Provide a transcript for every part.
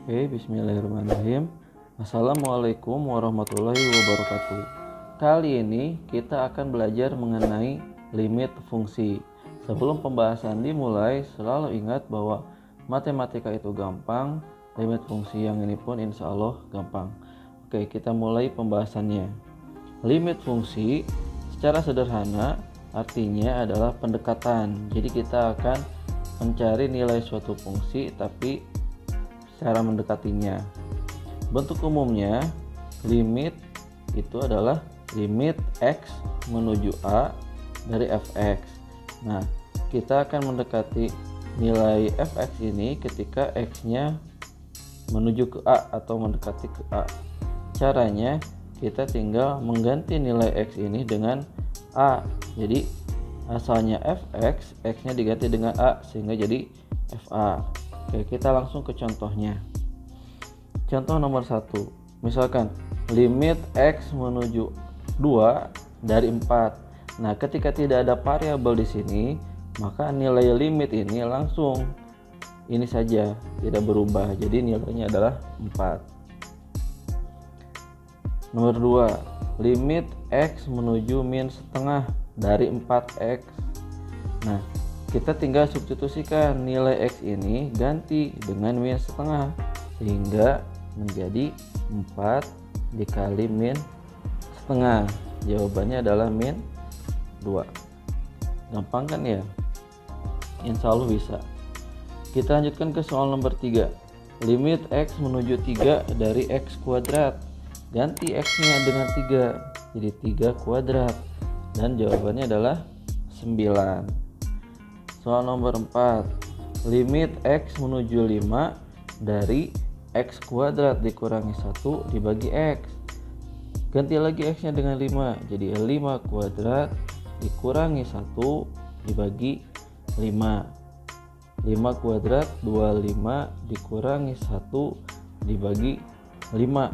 Oke, bismillahirrahmanirrahim. Assalamualaikum warahmatullahi wabarakatuh. Kali ini kita akan belajar mengenai limit fungsi. Sebelum pembahasan dimulai, selalu ingat bahwa matematika itu gampang, limit fungsi yang ini pun insya Allah gampang. Oke, kita mulai pembahasannya. Limit fungsi secara sederhana artinya adalah pendekatan. Jadi kita akan mencari nilai suatu fungsi tapi cara mendekatinya. Bentuk umumnya limit itu adalah limit x menuju a dari fx. Nah, kita akan mendekati nilai fx ini ketika x-nya menuju ke a atau mendekati ke a. Caranya kita tinggal mengganti nilai x ini dengan a. Jadi asalnya fx, x-nya diganti dengan a sehingga jadi fa. Oke, kita langsung ke contohnya. Contoh nomor 1. Misalkan limit x menuju 2 dari 4. Nah, ketika tidak ada variabel di sini, maka nilai limit ini langsung ini saja, tidak berubah. Jadi nilainya adalah 4. Nomor 2. Limit x menuju min setengah dari 4x. Nah, kita tinggal substitusikan nilai x ini ganti dengan min setengah sehingga menjadi 4 dikali min setengah. Jawabannya adalah min 2. Gampang kan ya? Insya Allah bisa. Kita lanjutkan ke soal nomor 3. Limit x menuju 3 dari x kuadrat. Ganti x-nya dengan 3 jadi 3 kuadrat dan jawabannya adalah 9. Soal nomor 4. Limit x menuju 5 dari x kuadrat dikurangi 1 dibagi x. Ganti lagi x-nya dengan 5 jadi 5 kuadrat dikurangi 1 dibagi 5. 5 kuadrat 25 dikurangi 1 dibagi 5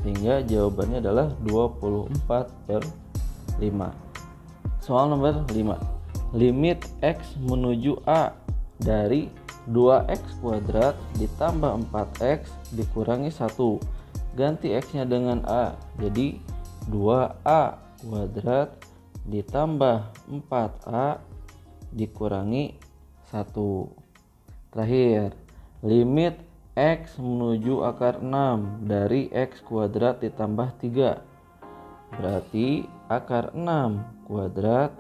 sehingga jawabannya adalah 24/5. Soal nomor 5. Limit x menuju a dari 2x kuadrat ditambah 4x dikurangi 1. Ganti x-nya dengan a jadi 2a kuadrat ditambah 4a dikurangi 1. Terakhir, limit x menuju akar 6 dari x kuadrat ditambah 3. Berarti akar 6 kuadrat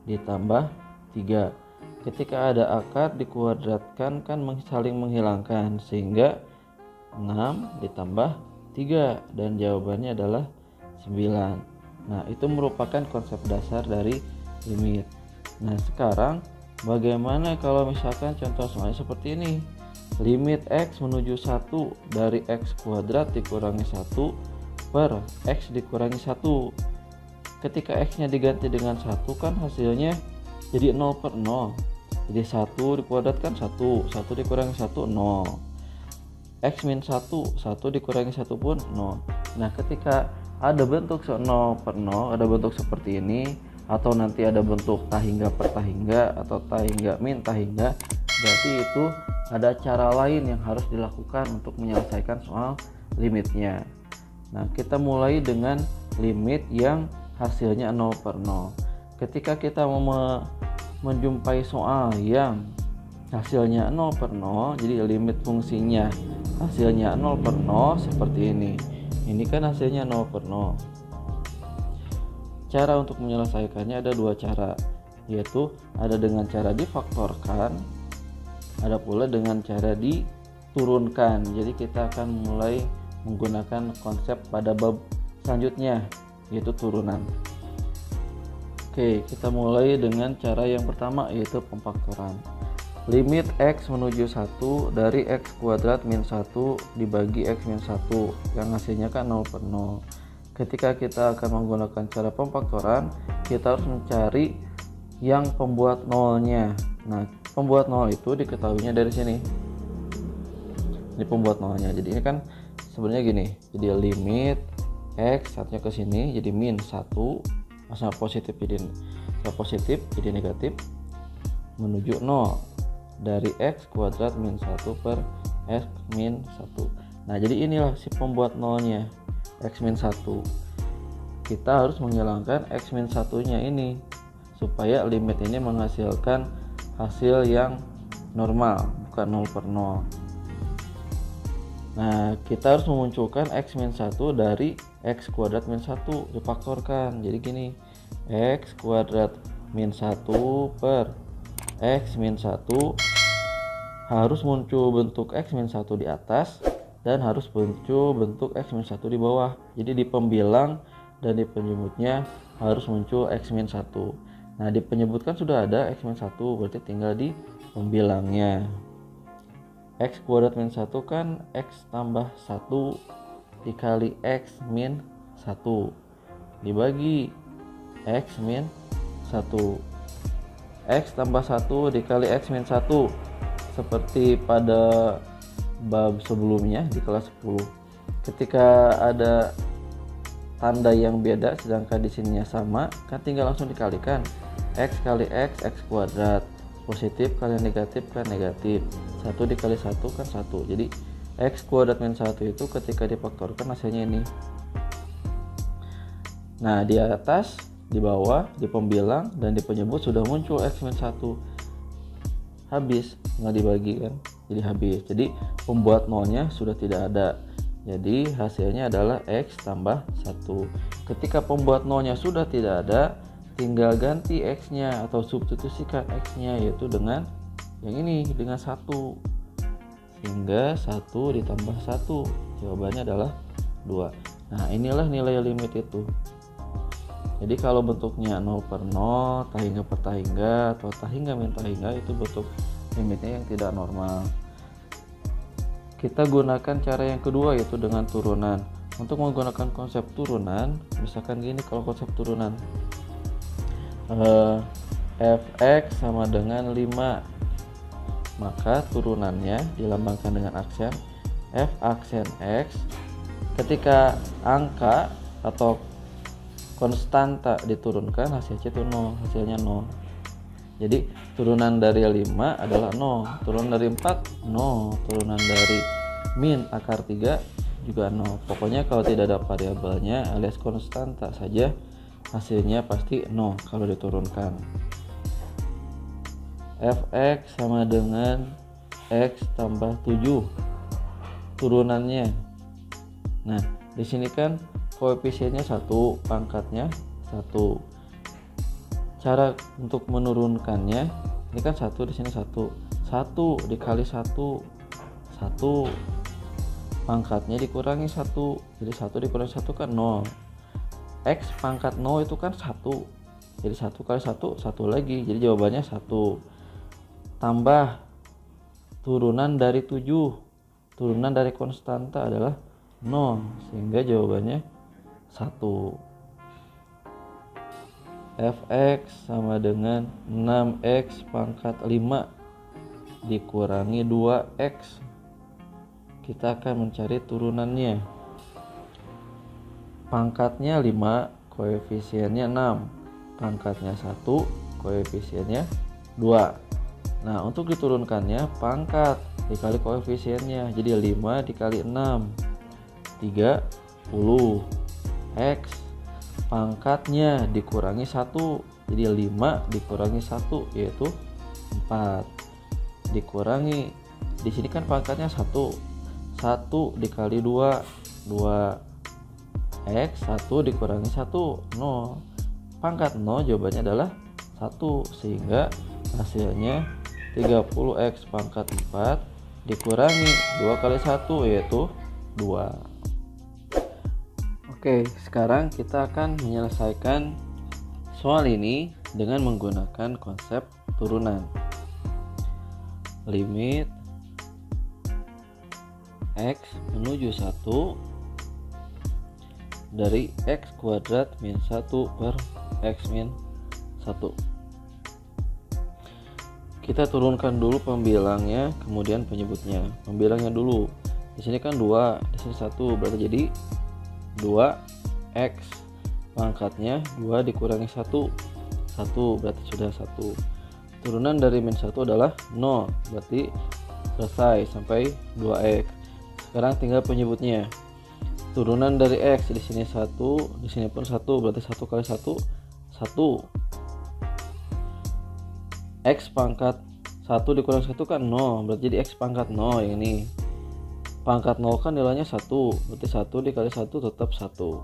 ditambah 3. Ketika ada akar dikuadratkan kan saling menghilangkan sehingga 6 ditambah 3 dan jawabannya adalah 9. Nah, itu merupakan konsep dasar dari limit. Nah, sekarang bagaimana kalau misalkan contoh soalnya seperti ini? Limit x menuju 1 dari x kuadrat dikurangi 1 per x dikurangi 1. Ketika x-nya diganti dengan 1 kan hasilnya jadi 0/0. Jadi 1 dikuadratkan 1 dikurangi 1 0. X min 1 dikurangi 1 pun 0. Nah, ketika ada bentuk 0/0, ada bentuk seperti ini atau nanti ada bentuk tahingga per tahingga atau tahingga min tahingga, berarti itu ada cara lain yang harus dilakukan untuk menyelesaikan soal limitnya. Nah, kita mulai dengan limit yang hasilnya 0/0. Ketika kita mau menjumpai soal yang hasilnya 0/0, jadi limit fungsinya hasilnya 0/0 seperti ini. Ini kan hasilnya 0/0. Cara untuk menyelesaikannya ada dua cara, yaitu ada dengan cara difaktorkan, ada pula dengan cara diturunkan. Jadi kita akan mulai menggunakan konsep pada bab selanjutnya, yaitu turunan. Oke, kita mulai dengan cara yang pertama, yaitu pemfaktoran. Limit x menuju 1 dari x kuadrat min 1 dibagi x min 1 yang hasilnya kan 0/0. Ketika kita akan menggunakan cara pemfaktoran, kita harus mencari yang pembuat nolnya. Nah, pembuat nol itu diketahuinya dari sini. Ini pembuat nolnya. Jadi ini kan sebenarnya gini. Jadi limit x satunya ke sini jadi min 1, masa positif jadi negatif menuju 0 dari x kuadrat min 1 per X min 1. Nah jadi inilah si pembuat nolnya, X min 1. Kita harus menghilangkan X min 1 nya ini supaya limit ini menghasilkan hasil yang normal, bukan 0 per 0. Nah kita harus memunculkan X min 1 dari X kuadrat min 1 difaktorkan. Jadi gini, X kuadrat min 1 per X min 1 harus muncul bentuk X min 1 di atas dan harus muncul bentuk X min 1 di bawah. Jadi di pembilang dan di penyebutnya harus muncul X min 1. Nah di penyebut kan sudah ada X min 1, berarti tinggal di pembilangnya. X kuadrat min 1 kan X tambah 1 dikali X min 1 dibagi X min 1. X tambah 1 dikali X min 1 seperti pada bab sebelumnya di kelas 10. Ketika ada tanda yang beda sedangkan di sininya sama, kan tinggal langsung dikalikan. X kali X, X kuadrat. Positif kali negatif kan negatif. 1 dikali 1 kan 1. Jadi X kuadrat min 1 itu ketika difaktorkan hasilnya ini. Nah di atas, di bawah, di pembilang, dan di penyebut sudah muncul X min 1. Habis, nggak dibagi kan, jadi habis. Jadi pembuat nolnya sudah tidak ada, jadi hasilnya adalah X tambah 1. Ketika pembuat nolnya sudah tidak ada, tinggal ganti X nya atau substitusikan X nya, yaitu dengan yang ini, dengan 1, sehingga 1 ditambah 1 jawabannya adalah 2. Nah inilah nilai limit itu. Jadi kalau bentuknya 0 per 0, tahingga per tahingga, atau tahingga min tahingga, itu bentuk limitnya yang tidak normal. Kita gunakan cara yang kedua, yaitu dengan turunan. Untuk menggunakan konsep turunan, misalkan gini, kalau konsep turunan fx sama dengan 5, maka turunannya dilambangkan dengan aksen f aksen x. Ketika angka atau konstanta diturunkan, hasilnya itu 0, hasilnya 0. Jadi turunan dari 5 adalah 0, turunan dari 4 0, turunan dari min akar 3 juga 0. Pokoknya kalau tidak ada variabelnya alias konstanta saja, hasilnya pasti 0 kalau diturunkan. Fx sama dengan x tambah 7 turunannya. Nah di sini kan koefisiennya 1, pangkatnya 1. Cara untuk menurunkannya, ini kan 1, di sini 1. 1 dikali 1, 1. Pangkatnya dikurangi 1. Jadi 1 dikurangi 1 kan 0. X pangkat 0 itu kan 1. Jadi 1 kali 1, 1 lagi. Jadi jawabannya 1. Tambah turunan dari 7. Turunan dari konstanta adalah 0, sehingga jawabannya 1. Fx sama dengan 6x pangkat 5 dikurangi 2x. Kita akan mencari turunannya. Pangkatnya 5, koefisiennya 6. Pangkatnya 1, koefisiennya 2. Nah untuk diturunkannya, pangkat dikali koefisiennya, jadi 5 dikali 6 30. X pangkatnya dikurangi 1, jadi 5 dikurangi 1 yaitu 4. Dikurangi, di sini kan pangkatnya 1. 1 dikali 2 2x. 1 dikurangi 1 0. Pangkat 0 jawabannya adalah 1, sehingga hasilnya 30x pangkat 4 dikurangi 2 kali 1 yaitu 2. Oke, sekarang kita akan menyelesaikan soal ini dengan menggunakan konsep turunan. Limit x menuju 1 dari x kuadrat min 1 per x min 1. Kita turunkan dulu pembilangnya, kemudian penyebutnya. Pembilangnya dulu. Di sini kan 2, di sini 1, berarti jadi 2x. Pangkatnya 2 dikurangi 1, 1 berarti sudah 1. Turunan dari min 1 adalah 0, berarti Selesai sampai 2x. Sekarang tinggal penyebutnya. Turunan dari x di sini 1, di sini pun 1, berarti 1 kali 1 1. X pangkat 1 dikurang 1 kan 0, berarti jadi x pangkat 0 yang ini. Pangkat 0 kan nilainya 1, berarti 1 dikali 1 tetap 1.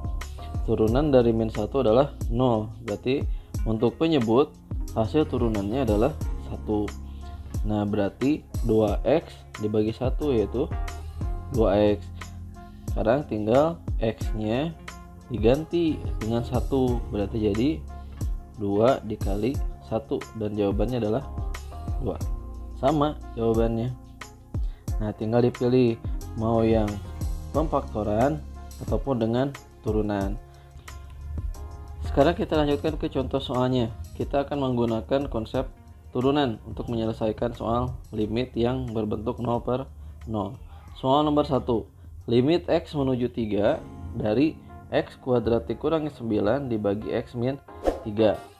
Turunan dari min 1 adalah 0, berarti untuk penyebut hasil turunannya adalah 1. Nah, berarti 2x dibagi 1 yaitu 2x. Sekarang tinggal x-nya diganti dengan 1, berarti jadi 2 dikali 1 dan jawabannya adalah 2. Sama jawabannya. Nah, tinggal dipilih mau yang pemfaktoran ataupun dengan turunan. Sekarang kita lanjutkan ke contoh soalnya. Kita akan menggunakan konsep turunan untuk menyelesaikan soal limit yang berbentuk 0 per 0. Soal nomor 1. Limit x menuju 3 dari x kuadrat dikurangi 9 dibagi x min 3.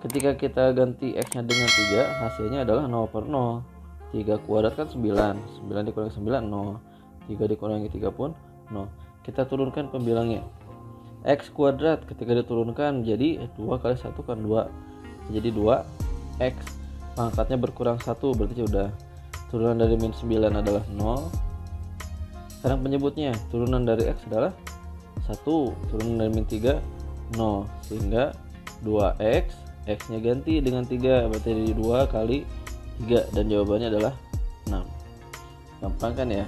Ketika kita ganti x-nya dengan 3, hasilnya adalah 0 per 0. 3 kuadrat kan 9. 9 dikurangi 9, 0. 3 dikurangi 3 pun 0. Kita turunkan pembilangnya. X kuadrat ketika diturunkan jadi 2 kali 1 kan 2. Jadi 2x. Pangkatnya berkurang 1, berarti sudah. Turunan dari min 9 adalah 0. Sekarang penyebutnya. Turunan dari x adalah 1. Turunan dari min 3 0. Sehingga 2x, x-nya ganti dengan 3, berarti jadi 2 kali 3 dan jawabannya adalah 6. Gampang kan ya?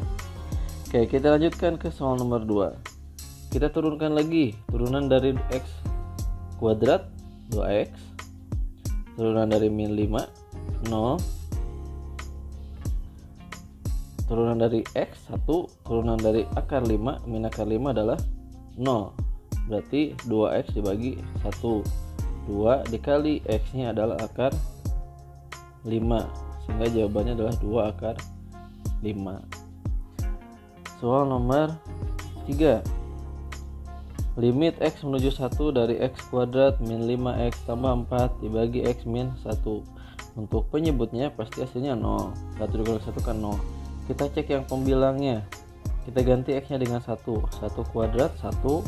Oke, kita lanjutkan ke soal nomor 2. Kita turunkan lagi turunan dari x kuadrat 2x, turunan dari min 5 0, turunan dari x 1, turunan dari akar 5 min akar 5 adalah 0. Berarti 2x dibagi 1. 2 dikali x-nya adalah akar 5, sehingga jawabannya adalah 2 akar 5. Soal nomor 3. Limit x menuju 1 dari x kuadrat min 5x tambah 4 dibagi x min 1. Untuk penyebutnya pasti hasilnya 0. 1 dikurangi 1 kan 0. Kita cek yang pembilangnya. Kita ganti x-nya dengan 1. 1 kuadrat 1.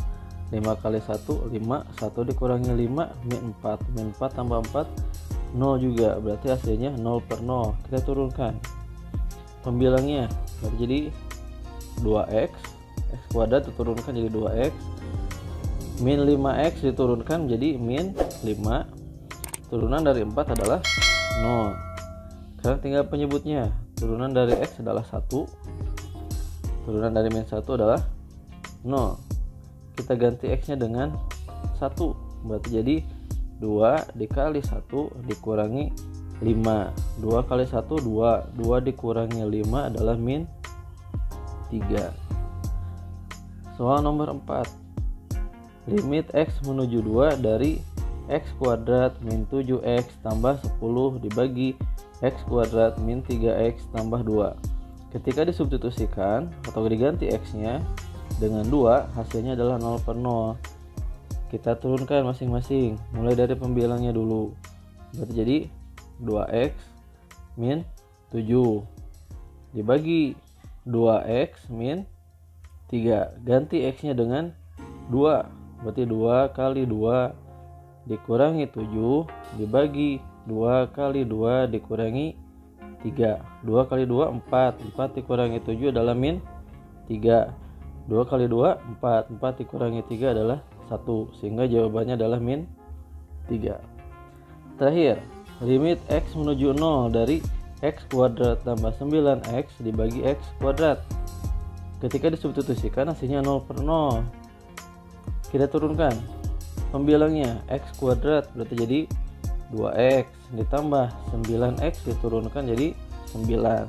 5 kali 1 5. 1 dikurangi 5 min 4. Min 4 tambah 4 0 juga. Berarti hasilnya 0 per 0. Kita turunkan pembilangnya. Berarti jadi 2x. X kuadrat diturunkan jadi 2x. Min 5x diturunkan menjadi min 5. Turunan dari 4 adalah 0. Sekarang tinggal penyebutnya. Turunan dari x adalah 1. Turunan dari min 1 adalah 0. Kita ganti x-nya dengan 1. Berarti jadi 2 dikali 1 dikurangi 5. 2 kali 1 2. 2 dikurangi 5 adalah min 3. Soal nomor 4. Limit x menuju 2 dari x kuadrat min 7x tambah 10 dibagi x kuadrat min 3x tambah 2. Ketika disubstitusikan atau diganti x-nya dengan 2, hasilnya adalah 0 per 0. Kita turunkan masing-masing, mulai dari pembilangnya dulu. Berarti jadi 2x min 7 dibagi 2x min 3. Ganti x-nya dengan 2. Berarti 2 kali 2 dikurangi 7 dibagi 2 kali 2 dikurangi 3. 2 kali 2 4. 4 dikurangi 7 adalah min 3. 2 kali 2 4. 4 dikurangi 3 adalah 1. Sehingga jawabannya adalah min 3. Terakhir, limit x menuju 0 dari x kuadrat tambah 9x dibagi x kuadrat. Ketika disubstitusikan hasilnya 0 per 0. Kita turunkan pembilangnya. X kuadrat berarti jadi 2x ditambah 9x diturunkan jadi 9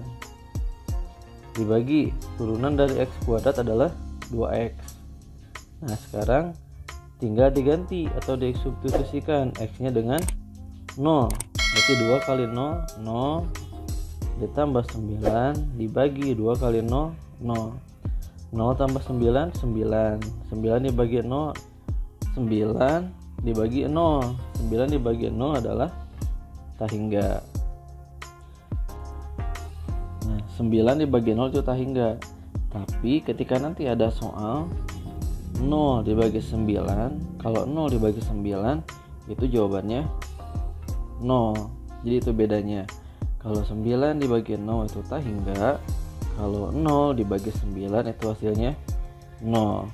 dibagi turunan dari x kuadrat adalah 2x. Nah, sekarang tinggal diganti atau disubstitusikan x-nya dengan 0. Berarti 2 kali 0 0 ditambah 9 dibagi 2 kali 0 0. 0 tambah 9 9. 9 dibagi 0 9 dibagi 0. 9 dibagi 0 adalah tak hingga. Nah, 9 dibagi 0 itu tak hingga. Tapi ketika nanti ada soal 0 dibagi 9, kalau 0 dibagi 9 itu jawabannya 0. Jadi itu bedanya. Kalau 9 dibagi 0 itu tak hingga, kalau 0 dibagi 9 itu hasilnya 0.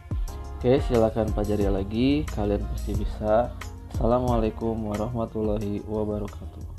Oke, silakan pelajari lagi, kalian pasti bisa. Assalamualaikum warahmatullahi wabarakatuh.